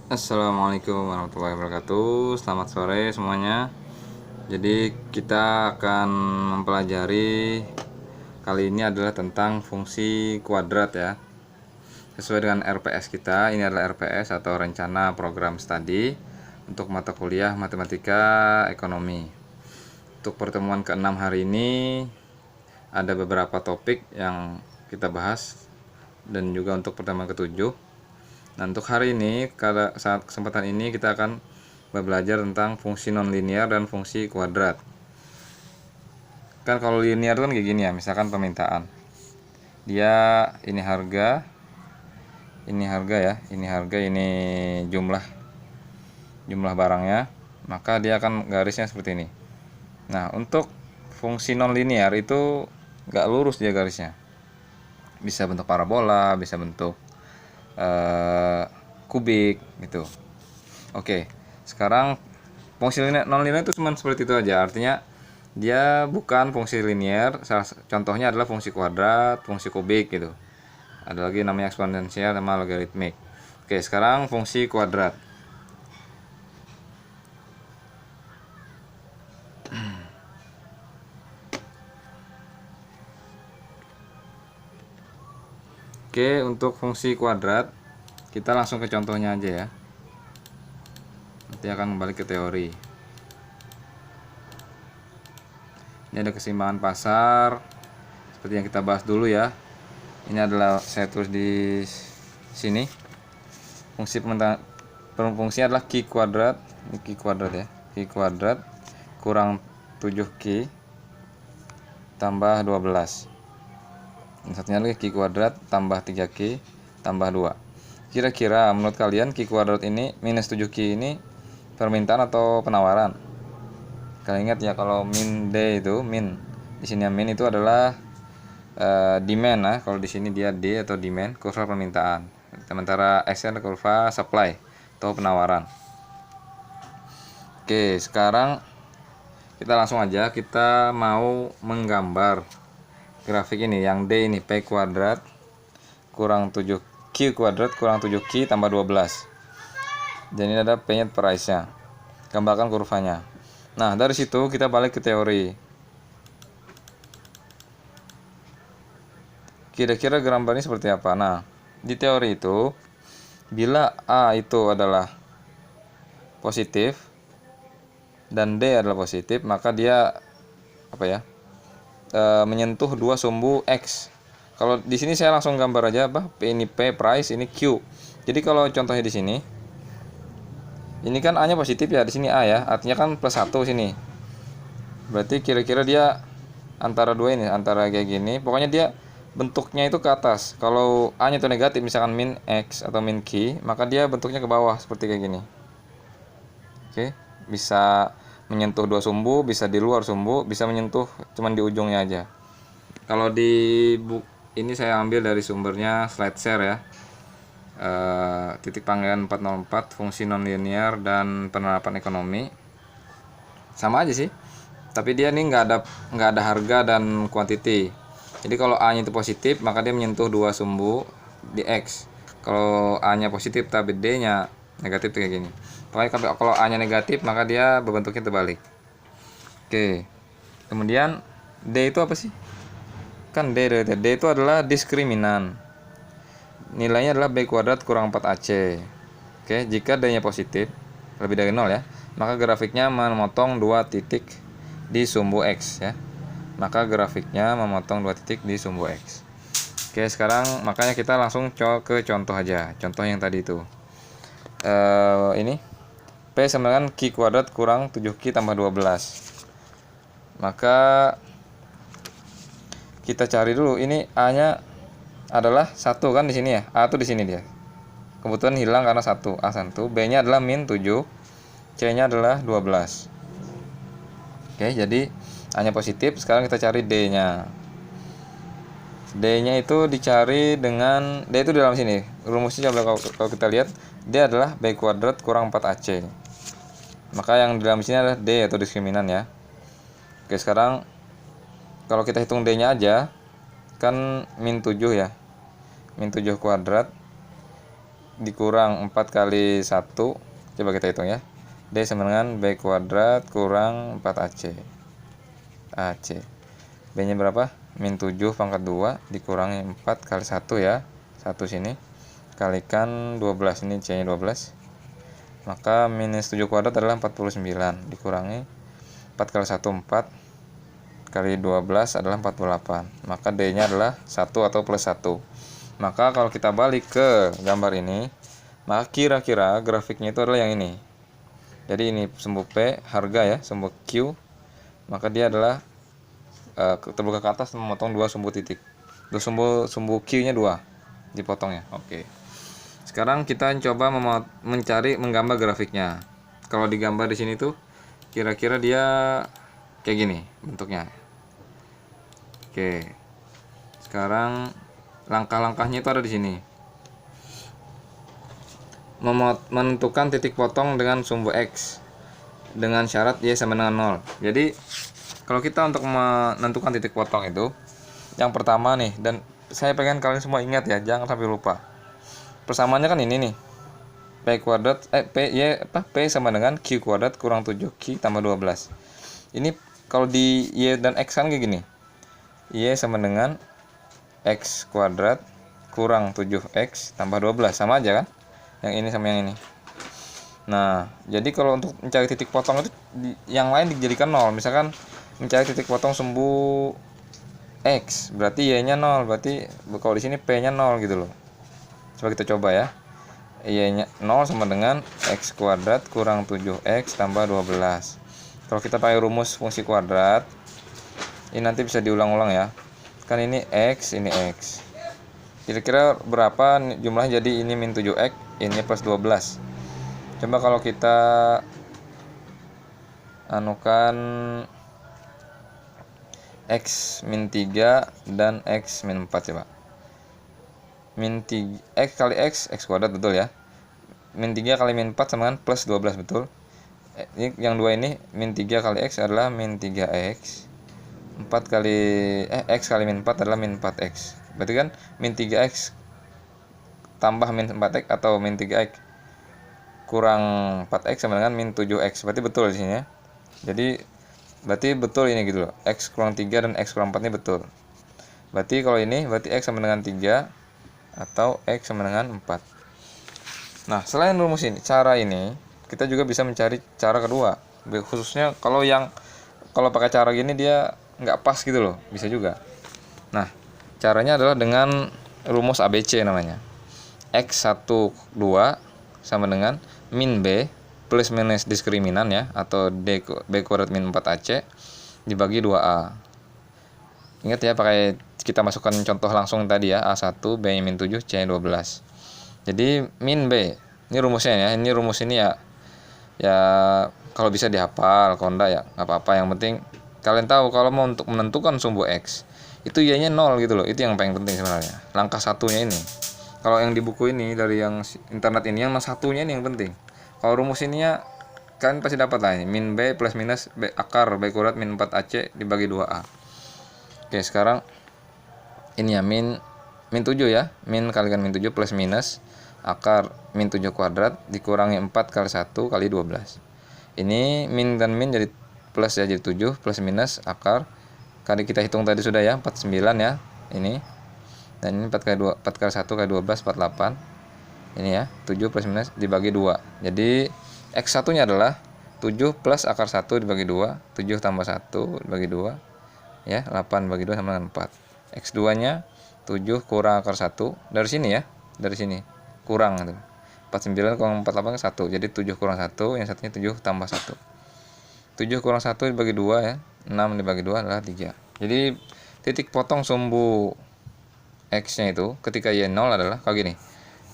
Assalamualaikum warahmatullahi wabarakatuh. Selamat sore semuanya. Jadi kita akan mempelajari kali ini adalah tentang fungsi kuadrat ya. Sesuai dengan RPS kita, ini adalah RPS atau rencana program studi untuk mata kuliah matematika ekonomi. Untuk pertemuan ke-6 hari ini ada beberapa topik yang kita bahas dan juga untuk pertemuan ke-7. Nah, untuk hari ini, saat kesempatan ini kita akan belajar tentang fungsi nonlinear dan fungsi kuadrat. Kan kalau linear kan kayak gini ya, misalkan permintaan. Dia ini harga ya, ini jumlah barangnya, maka dia akan garisnya seperti ini. Nah, untuk fungsi nonlinear itu nggak lurus dia garisnya. Bisa bentuk parabola, bisa bentuk kubik gitu. Oke, sekarang fungsi nonlinear itu cuma seperti itu aja. Artinya dia bukan fungsi linear. Contohnya adalah fungsi kuadrat, fungsi kubik gitu. Ada lagi namanya eksponensial sama logaritmik. Oke, sekarang fungsi kuadrat. Oke, untuk fungsi kuadrat kita langsung ke contohnya aja ya. Nanti akan kembali ke teori. Ini ada keseimbangan pasar seperti yang kita bahas dulu ya. Ini adalah saya tulis di sini. Fungsinya adalah Q kuadrat. Ini Q kuadrat ya. Q kuadrat kurang 7Q tambah 12. Ini satunya lagi Q kuadrat tambah 3Q tambah 2. Kira-kira menurut kalian Q kuadrat ini minus 7Q ini permintaan atau penawaran? Kalian ingat ya, kalau min D itu di sini min itu adalah demand nah. Kalau di sini dia D atau demand, kurva permintaan. Sementara X adalah kurva supply atau penawaran. Oke, sekarang kita langsung aja, kita mau menggambar grafik ini yang D ini, P kuadrat kurang 7Q kuadrat kurang 7Q tambah 12. Dan ini ada P nya price nya. Gambarkan kurvanya. Nah, dari situ kita balik ke teori. Kira-kira gambar ini seperti apa? Nah, di teori itu bila A itu adalah positif dan D adalah positif, maka dia menyentuh dua sumbu X. Kalau di sini saya langsung gambar aja, P ini P price, ini Q. Jadi kalau contohnya di sini, ini kan A-nya positif ya, di sini A ya, artinya kan plus 1 sini. Berarti kira-kira dia antara dua ini, antara kayak gini. Pokoknya dia bentuknya itu ke atas. Kalau A-nya itu negatif, misalkan min X atau min Q, maka dia bentuknya ke bawah seperti kayak gini. Oke, bisa menyentuh dua sumbu, bisa di luar sumbu, bisa menyentuh cuman di ujungnya aja. Kalau di ini saya ambil dari sumbernya SlideShare ya. Titik panggilan 404 fungsi nonlinear dan penerapan ekonomi. Sama aja sih. Tapi dia ini nggak ada harga dan quantity. Jadi kalau A-nya itu positif, maka dia menyentuh dua sumbu di X. Kalau A-nya positif tapi D-nya negatif kayak gini. Pokoknya kalau A-nya negatif, maka dia berbentuknya terbalik. Oke. Kemudian D itu apa sih? Kan D itu adalah diskriminan. Nilainya adalah B kuadrat kurang 4AC. Oke, jika D-nya positif, lebih dari 0 ya, maka grafiknya memotong 2 titik di sumbu X ya. Maka grafiknya memotong 2 titik di sumbu X. Oke, sekarang makanya kita langsung ke contoh aja. Contoh yang tadi itu. Ini P sama dengan Q kuadrat kurang 7Q tambah 12. Maka kita cari dulu, ini A-nya adalah 1 kan di sini ya. A tuh di sini dia. Kebetulan hilang karena 1, A1. B-nya adalah min 7, C-nya adalah 12. Oke, jadi A-nya positif, sekarang kita cari D-nya. D-nya itu dicari dengan D itu di dalam sini. Rumusnya kalau kita lihat, D adalah B kuadrat kurang 4AC. Maka yang di dalam sini adalah D atau diskriminan ya. Oke, sekarang kalau kita hitung D-nya aja, kan min 7 ya. Min 7 kuadrat dikurang 4 kali 1. Coba kita hitung ya. D sama dengan B kuadrat kurang 4AC. AC. B nya berapa? Min 7 pangkat 2 dikurangi 4 kali 1 ya. 1 sini. Kalikan 12, ini C nya 12. Maka minus 7 kuadrat adalah 49. Dikurangi 4 kali 1 4. Kali 12 adalah 48. Maka D nya adalah 1 atau plus 1. Maka kalau kita balik ke gambar ini, maka kira-kira grafiknya itu adalah yang ini. Jadi ini sumbu P, harga ya, sumbu Q. Maka dia adalah terbuka ke atas memotong dua sumbu titik. Sumbu Q-nya 2 dipotongnya. Oke. Sekarang kita coba menggambar grafiknya. Kalau digambar di sini tuh kira-kira dia kayak gini bentuknya. Oke. Sekarang langkah-langkahnya itu ada di sini. Menentukan titik potong dengan sumbu X dengan syarat Y sama dengan 0. Jadi kalau kita untuk menentukan titik potong itu, yang pertama nih, dan saya pengen kalian semua ingat ya, jangan sampai lupa. Persamaannya kan ini nih. P kuadrat P sama dengan Q kuadrat kurang 7Q tambah 12. Ini kalau di Y dan X kan kayak gini. Y sama dengan X kuadrat kurang 7X tambah 12, sama aja kan? Yang ini sama yang ini. Nah, jadi kalau untuk mencari titik potong itu yang lain dijadikan 0. Misalkan mencari titik potong sumbu X, berarti Y-nya 0, berarti kalau di sini P-nya 0 gitu loh. Coba kita coba ya. Y-nya 0 sama dengan X kuadrat kurang 7X tambah 12. Kalau kita pakai rumus fungsi kuadrat, ini nanti bisa diulang-ulang ya. Kan ini X, ini X. Kira-kira berapa jumlahnya? Jadi ini min 7X, ini plus 12. Coba kalau kita anukan X min 3 dan X min 4 coba. Min 3 X kali X kuadrat betul ya. Min 3 kali min 4 sama dengan plus 12 betul. Ini yang dua ini min 3 kali X adalah min 3X. 4 kali X kali min 4 adalah min 4X. Berarti kan min 3X tambah min 4X atau min 3X kurang 4X sama dengan min 7X. Berarti betul di sini ya. Jadi berarti betul ini gitu loh. X kurang 3 dan X kurang 4 ini betul. Berarti kalau ini berarti X sama dengan 3 atau X sama dengan 4. Nah, selain rumus ini, cara ini kita juga bisa mencari cara kedua. Khususnya kalau pakai cara gini dia nggak pas gitu loh, bisa juga. Nah, caranya adalah dengan rumus ABC namanya. X12 sama dengan min B plus minus diskriminan ya, atau B kuadrat min 4AC dibagi 2A. Ingat ya, pakai kita masukkan contoh langsung tadi ya, A1 B min 7 C 12. Jadi min B, ini rumusnya ya. Ini rumus ini ya kalau bisa dihafal, kalau enggak ya nggak apa-apa. Yang penting kalian tahu kalau mau untuk menentukan sumbu X itu Y-nya 0 gitu loh. Itu yang paling penting sebenarnya. Langkah satunya ini. Kalau yang di buku ini dari yang internet ini, yang satunya ini yang penting. Kalau rumus ininya kalian pasti dapat lah ini. Min B plus minus B akar B kuadrat min 4AC dibagi 2A. Oke, sekarang ini ya min 7 ya. Min kalikan min 7 plus minus akar min 7 kuadrat dikurangi 4 kali 1 kali 12. Ini min dan min jadi plus ya, jadi 7 plus minus akar. Kali kita hitung tadi sudah ya, 49 ya. Ini. Dan ini 4 kali 1 kali 12 48. Ini ya, 7 plus minus dibagi 2. Jadi X1 nya adalah 7 plus akar 1 dibagi 2. 7 tambah 1 dibagi 2. Ya, 8 bagi 2 sama dengan 4. X2 nya 7 kurang akar 1. Dari sini ya, dari sini. Kurang gitu. 49 kurang 48 ke 1. Jadi 7 kurang 1, yang satunya 7 tambah 1. 7 kurang 1 dibagi 2 ya. 6 dibagi 2 adalah 3. Jadi titik potong sumbu X-nya itu ketika Y 0 adalah kayak gini.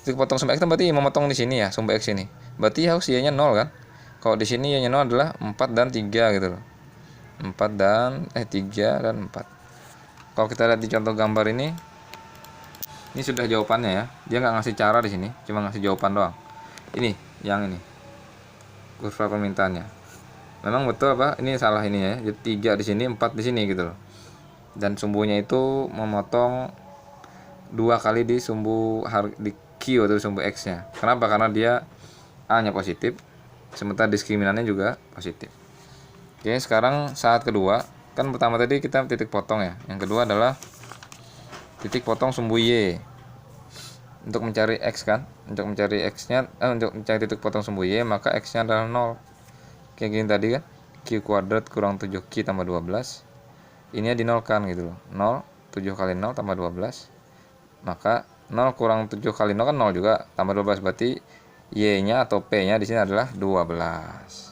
Titik potong sumbu X itu berarti memotong di sini ya, sumbu X ini. Berarti harus Y-nya 0 kan? Kalau di sini Y-nya 0 adalah 4 dan 3 gitu loh. 3 dan 4. Kalau kita lihat di contoh gambar ini sudah jawabannya ya. Dia nggak ngasih cara di sini, cuma ngasih jawaban doang. Ini, yang ini. Kurva permintaannya. Memang betul apa? Ini salah ini ya. Jadi 3 di sini, 4 di sini gitu loh. Dan sumbunya itu memotong 2 kali di sumbu di Q atau sumbu X nya. Kenapa? Karena dia A nya positif, sementara diskriminannya juga positif. Oke, sekarang saat kedua, kan pertama tadi kita titik potong ya, yang kedua adalah titik potong sumbu Y. Untuk mencari X kan, untuk mencari X nya, untuk mencari titik potong sumbu Y, maka X nya adalah 0. Kayak gini tadi kan, Q kuadrat kurang 7Q tambah 12, ini ya dinolkan gitu loh. 0, 7 kali 0 tambah 12, maka 0 kurang 7 kali 0 kan 0 juga, tambah 12 berarti Y nya atau P nya di sini adalah 12.